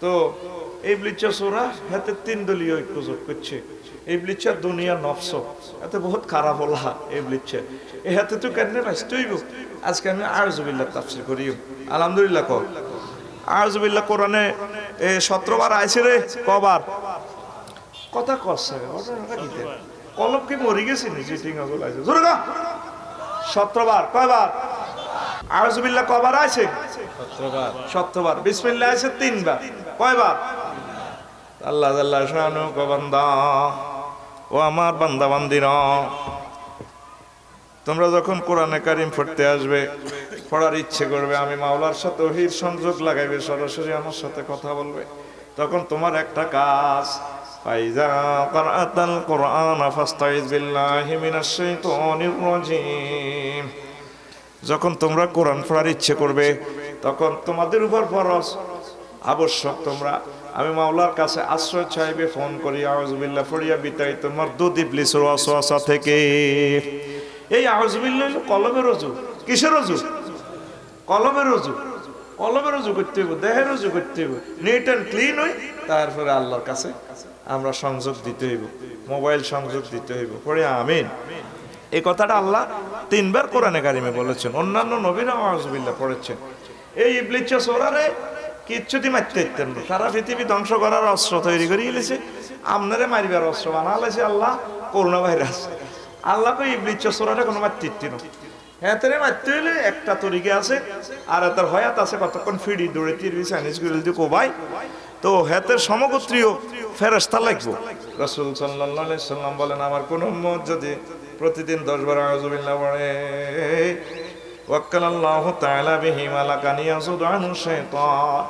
তো ইবলিসের সূরা হাতে তিন দলীয় ঐক্যজোট করছে। ইবলিসের দুনিয়া নফস এতে বহুত খারাপ হলা ইবলিসের এই হাতে তো কেন বাঁচতেইব। আজকে আমি আউযুবিল্লাহ তাফসীর করি আলহামদুলিল্লাহ কও আউযুবিল্লাহ কোরআনে 17 বার আইছে রে কবার কথা কচ্ছে কলম কি মরি গেছে নি চিটিং আগল আইছে জোরে গা 17 বার কয়বার আউযুবিল্লাহ কবার আইছে 17 বার বিসমিল্লাহ আইছে 3 বার কয়বার আল্লাহ জাল্লা শানু কো বান্দা ও আমার বান্দা বান্দিরা তোমরা যখন কোরআনে কারীম পড়তে আসবে পড়ার ইচ্ছে করবে আমি মাওলার সাথে ওহীর সংযোগ লাগাইবে সরাসরি আমার সাথে কথা বলবে তখন তোমার একটা কাজ ফাইজা ক্রাআতাল কুরআন ফাস্তাইজ বিল্লাহি মিনাশ শাইতানির রাজিম যখন তোমরা কোরআন পড়ার ইচ্ছে করবে তখন তোমাদের উপর ফরজ আবশ্যক তোমরা আমি মাওলার কাছে আশ্রয় চাইবে ফোন করি আউযুবিল্লাহ পড়িয়া বিতাড়িত মারদুদ ইবলিসের ওয়াসওয়াসা থেকে এই আউযুবিল্লাহ হলো কলমের ওযু কিসের ওযু কলমের ওযু কলমের ওযু করতে হবে দেহের ওযু করতে হবে নিট এন্ড ক্লিন হই তারপরে আল্লাহর কাছে আমরা সংযোগ দিতে হইব মোবাইল সংযোগ দিতে হইব পড়ে আমিন এই কথাটা আল্লাহ 3 বার কোরআনে কারিমে বলেছেন অন্যান্য নবীরা আউযুবিল্লাহ পড়েছেন এই ইবলিসের সূরারে কিচ্ছুটি মারতে দিতেন না সারা পৃথিবী ধ্বংস করার অস্ত্র তৈরি করে গেছে আপনারে মারিবার অস্ত্র বানালেছে আল্লাহ করোনা ভাইরাস আল্লাহ কই ইবলিসের সূরাটা কোনো মারতে দিতেন না হ্যাঁ তেরে মারতে হইলে একটা তরিকা আছে আর তার হয়াত আছে কতক্ষণ ফিডি দৌড়ে তিরবি চাইনিজ গুলো দিয়ে কোবাই তো হেতের সমগোত্রীয় ফেরেশতা লাগবে রাসূল সাল্লাল্লাহু আলাইহি সাল্লাম বলেন আমার কোন উম্মত যদি প্রতিদিন 10 বার আউযুবিল্লাহ পড়ে ওয়াক্কালাল্লাহু তাআলা বিহি মালাকান ইয়াসুদানু শাইতান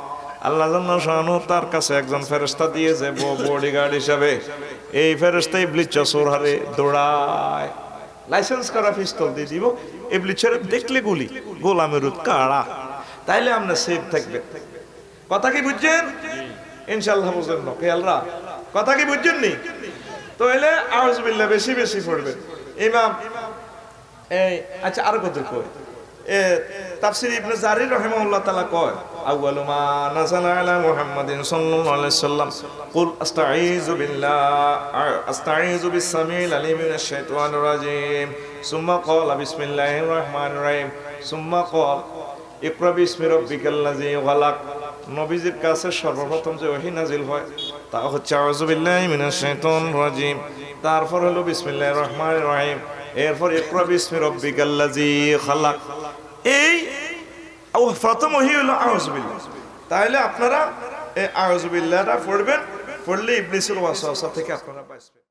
আল্লাহ জাল্লা শানু তার কাছে একজন ফেরেশতা দিয়েছে বডিগার্ড হিসাবে এই ফেরেশতা ইবলিসের সূরারে দৌড়ায় লাইসেন্স করা পিস্তল দিয়ে দিব ইবলিসের দেখলে গুলি গোলামের কাড়া তাইলে আমরা সেফ থাকবে কথা কি বুঝছেন ইনশাআল্লাহ বুঝেন না খেয়ালরা কথা কি বুঝছেন নি তো এলে আউযুবিল্লাহ বেশি বেশি পড়বেন ইমাম এই আচ্ছা আর কত কই তাফসীর ইবনে জারির রাহিমাহুল্লাহ তাআলা কয় আউয়ালু মা নাযালা আলা মুহাম্মাদিন সাল্লাল্লাহু আলাইহি সাল্লাম কুল আস্তাঈযু বিস-সামিউল আলিম মিনাশ শাইতানির রাজীম সুম্মা ক্বালা বিসমিল্লাহির রাহমানির রহিম সুম্মা ক্বাল ইকরা বিসমি রাব্বিকাল্লাযী খালাক নবীজির কাছে সর্বপ্রথম যে ওহী নাজিল হয় তা হচ্ছে আউযু বিল্লাহি মিনাশ শাইতানির রাজীম তারপর হলো বিসমিল্লাহির রাহমানির রহিম এরপর ইকরা বিসমি রাব্বিকাল্লাযী খালাক এই প্রথম ওহী হলো আউযু বিল্লাহ তাহলে আপনারা এই আউযু বিল্লাহটা পড়বেন পড়লে ইবলিসের ওয়াসওয়াসা থেকে আপনারা বাঁচবেন।